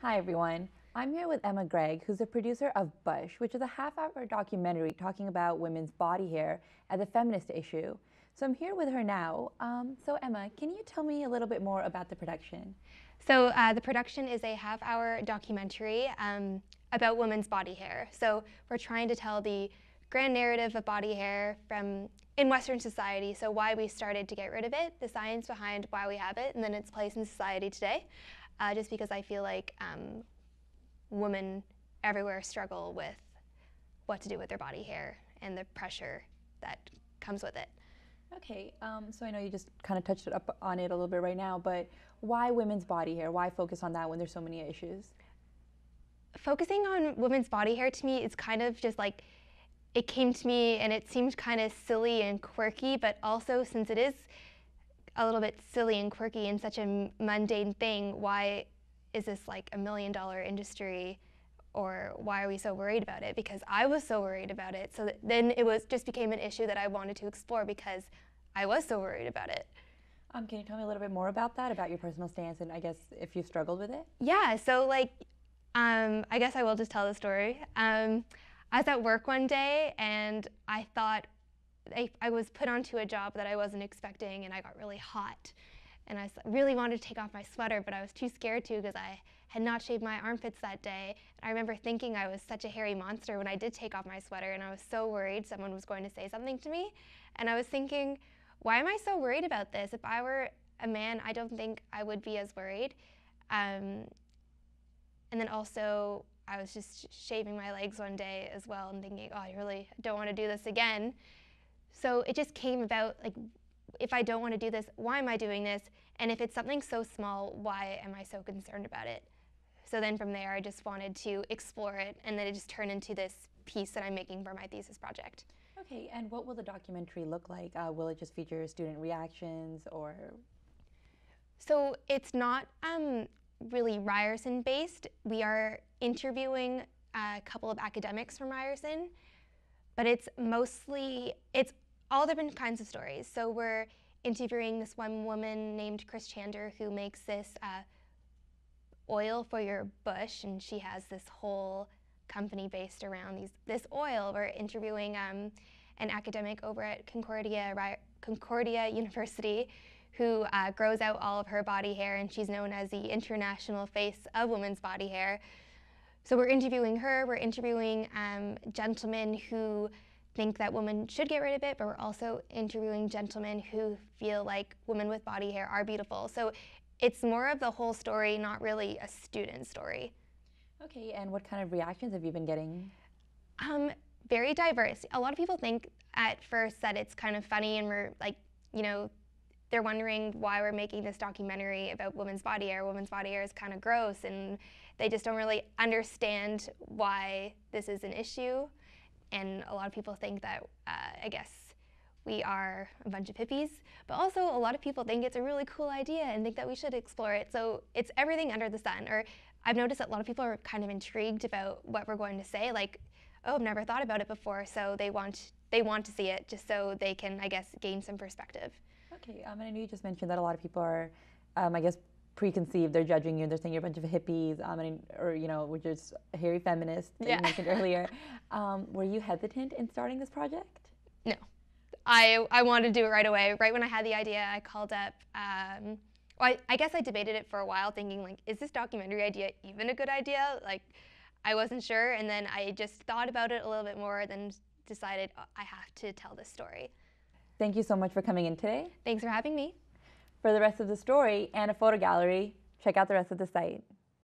Hi everyone, I'm here with Emma Greig, who's the producer of Bush, which is a half-hour documentary talking about women's body hair as a feminist issue. So I'm here with her now. So Emma, can you tell me a little bit more about the production? So the production is a half-hour documentary about women's body hair. So we're trying to tell the grand narrative of body hair in Western society, so why we started to get rid of it, the science behind why we have it, and then its place in society today. Just because I feel like women everywhere struggle with what to do with their body hair and the pressure that comes with it. Okay, so I know you just kind of touched up on it a little bit right now, but why women's body hair? Why focus on that when there's so many issues? Focusing on women's body hair to me is kind of just like, it came to me and it seemed kind of silly and quirky, but also since it is a little bit silly and quirky and such a mundane thing, why is this like $1 million industry, or why are we so worried about it? Because I was so worried about it. So then it just became an issue that I wanted to explore because I was so worried about it. Can you tell me a little bit more about that, about your personal stance, and I guess if you struggled with it? Yeah, so I guess I will just tell the story. I was at work one day and I thought I was put onto a job that I wasn't expecting, and I got really hot. And I really wanted to take off my sweater, but I was too scared to because I had not shaved my armpits that day. And I remember thinking I was such a hairy monster when I did take off my sweater, and I was so worried someone was going to say something to me. And I was thinking, why am I so worried about this? If I were a man, I don't think I would be as worried. And then also, I was just shaving my legs one day as well and thinking, oh, I really don't want to do this again. So it just came about, like, if I don't want to do this, why am I doing this? And if it's something so small, why am I so concerned about it? So then from there, I just wanted to explore it, and then it just turned into this piece that I'm making for my thesis project. Okay, and what will the documentary look like? Will it just feature student reactions or? So it's not really Ryerson based. We are interviewing a couple of academics from Ryerson, but it's all different kinds of stories. So we're interviewing this one woman named Chris Chander who makes this oil for your bush, and she has this whole company based around this oil. We're interviewing an academic over at Concordia University who grows out all of her body hair, and she's known as the international face of women's body hair. So we're interviewing her, we're interviewing gentlemen who think that women should get rid of it, but we're also interviewing gentlemen who feel like women with body hair are beautiful. So it's more of the whole story, not really a student story. Okay, and what kind of reactions have you been getting? Very diverse. A lot of people think at first that it's kind of funny, and we're like, they're wondering why we're making this documentary about women's body hair. Women's body hair is kind of gross, and they just don't really understand why this is an issue. And a lot of people think that, I guess, we are a bunch of hippies, but also a lot of people think it's a really cool idea and think that we should explore it. So it's everything under the sun. Or I've noticed that a lot of people are kind of intrigued about what we're going to say, like, oh, I've never thought about it before, so they want to see it just so they can, I guess, gain some perspective. Okay, and I know you just mentioned that a lot of people are, I guess, preconceived. They're judging you. They're saying you're a bunch of hippies, or we're just hairy feminists that you mentioned earlier. Were you hesitant in starting this project? No, I wanted to do it right away. Right when I had the idea, I called up. Well, I guess I debated it for a while, thinking like, is this documentary idea even a good idea? Like, I wasn't sure, and then I just thought about it a little bit more, then decided I have to tell this story. Thank you so much for coming in today. Thanks for having me. For the rest of the story and a photo gallery, check out the rest of the site.